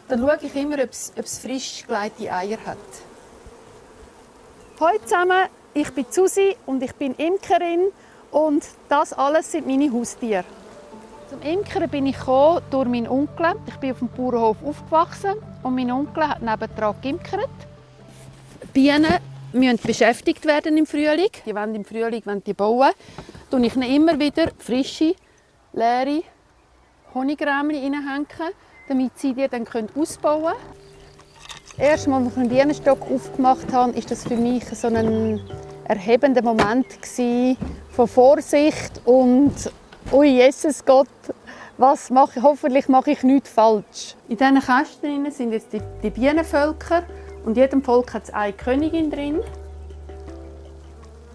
Dann schaue ich immer, ob es frisch gelegte Eier hat. Hallo zusammen, ich bin Susi und ich bin Imkerin und das alles sind meine Haustiere. Zum Imkern bin ich durch meinen Onkel. Ich bin auf dem Bauernhof aufgewachsen und mein Onkel hat nebendran geimkert. Bienen müssen beschäftigt werden im Frühling. Die wollen im Frühling bauen. Tue ich ihnen immer wieder frische, leere Honigrämchen reinhängen, damit sie die dann ausbauen können. Das erste Mal, als ich einen Bienenstock aufgemacht habe, war das für mich so ein erhebender Moment von Vorsicht und «Oh Jesus Gott, was mache ich? Hoffentlich mache ich nichts falsch.» In diesen Kästen sind jetzt die Bienenvölker und in jedem Volk hat es eine Königin drin.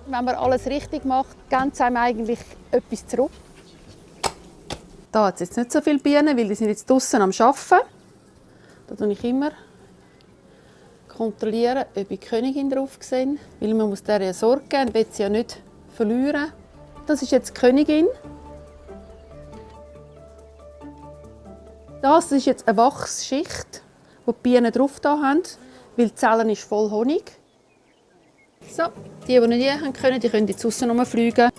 Wenn man alles richtig macht, geben sie einem eigentlich etwas zurück. Da hat es jetzt nicht so viele Bienen, weil die sind jetzt draußen am Arbeiten. Da kontrolliere ich immer, ob die Königin drauf sehen, weil man muss der ja Sorge geben, man will sie ja nicht verlieren. Das ist jetzt die Königin. Das ist jetzt eine Wachsschicht, wo die Bienen drauf haben, weil die Zelle ist voll Honig. So, die nicht haben können, die können jetzt draussen rumfliegen.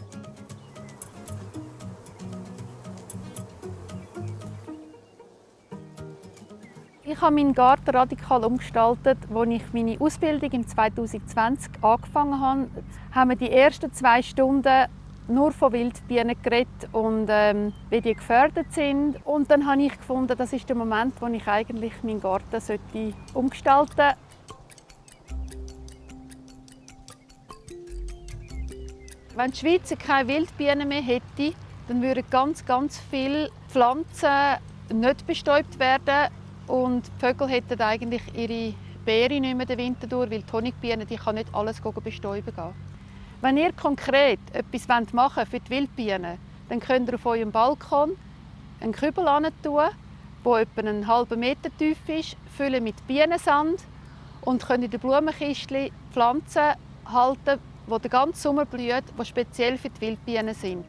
Ich habe meinen Garten radikal umgestaltet. Als ich meine Ausbildung im 2020 angefangen habe, haben wir die ersten 2 Stunden nur von Wildbienen geredet und wie die gefährdet sind. Und dann habe ich gefunden, das ist der Moment, wo ich eigentlich meinen Garten umgestalten sollte. Wenn die Schweiz keine Wildbienen mehr hätte, dann würden ganz viele Pflanzen nicht bestäubt werden und die Vögel hätten eigentlich ihre Beeren nicht mehr den Winter durch, weil die Honigbienen die kann nicht alles bestäuben gehen. Wenn ihr konkret etwas machen wollt für die Wildbienen, dann könnt ihr auf eurem Balkon einen Kübel tun, der etwa einen halben Meter tief ist, füllen mit Bienensand und könnt in den Blumenkistchen Pflanzen halten, die den ganzen Sommer blühen, die speziell für die Wildbienen sind.